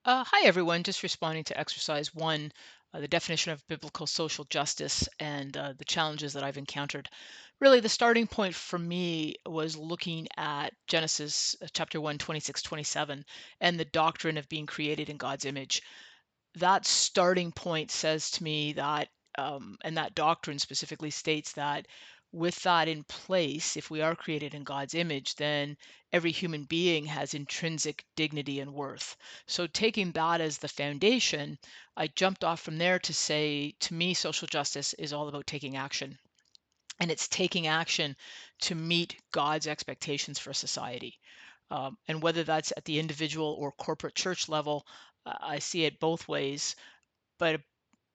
Hi, everyone. Just responding to exercise one, the definition of biblical social justice and the challenges that I've encountered. Really, the starting point for me was looking at Genesis chapter 1, 26, 27, and the doctrine of being created in God's image. That starting point says to me that, and that doctrine specifically states that with that in place, if we are created in God's image, then every human being has intrinsic dignity and worth. So, taking that as the foundation, I jumped off from there to say, to me, social justice is all about taking action. And it's taking action to meet God's expectations for society. And whether that's at the individual or corporate church level, I see it both ways. But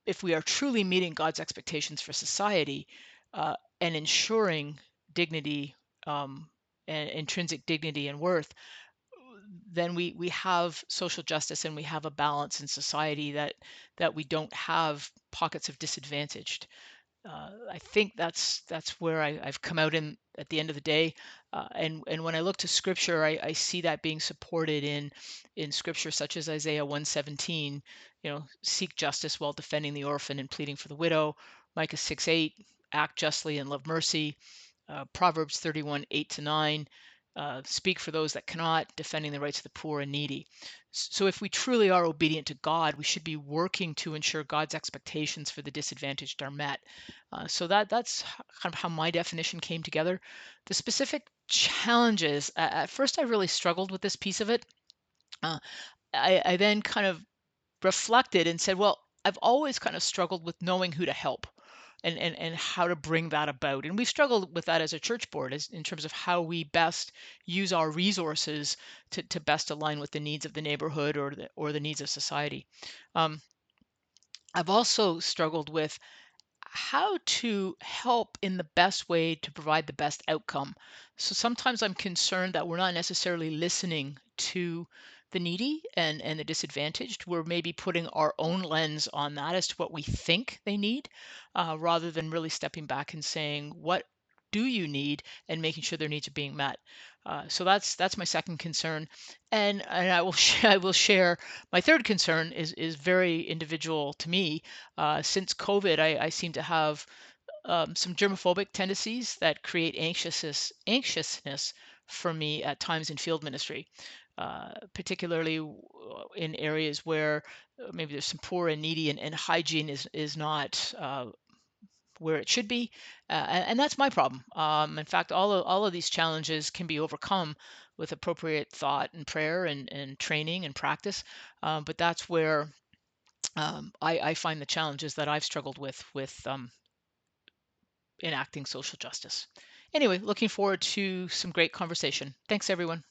if we are truly meeting God's expectations for society and ensuring dignity and intrinsic dignity and worth, then we have social justice and we have a balance in society that we don't have pockets of disadvantaged. I think that's where I've come out in at the end of the day, and when I look to Scripture, I see that being supported in Scripture such as Isaiah 117. Seek justice while defending the orphan and pleading for the widow. Micah 6:8, act justly and love mercy. Proverbs 31, 8 to 9. Speak for those that cannot, defending the rights of the poor and needy. So, if we truly are obedient to God, we should be working to ensure God's expectations for the disadvantaged are met. So that's kind of how my definition came together. The specific challenges, at first, I really struggled with this piece of it. Uh, I then kind of reflected and said, well, I've always kind of struggled with knowing who to help and how to bring that about. And we've struggled with that as a church board as in terms of how we best use our resources to best align with the needs of the neighborhood or the needs of society. Um, I've also struggled with how to help in the best way to provide the best outcome. So sometimes I'm concerned that we're not necessarily listening to the needy and the disadvantaged. We're maybe putting our own lens on that as to what we think they need, rather than really stepping back and saying, what do you need, and making sure their needs are being met. So that's my second concern, and I will I will share my third concern is very individual to me. Since COVID, I seem to have some germophobic tendencies that create anxiousness for me at times in field ministry, particularly in areas where maybe there's some poor and needy, and hygiene is not where it should be, and that's my problem. In fact, all of these challenges can be overcome with appropriate thought and prayer and training and practice, but that's where I find the challenges that I've struggled with enacting social justice. Anyway, looking forward to some great conversation. Thanks, everyone.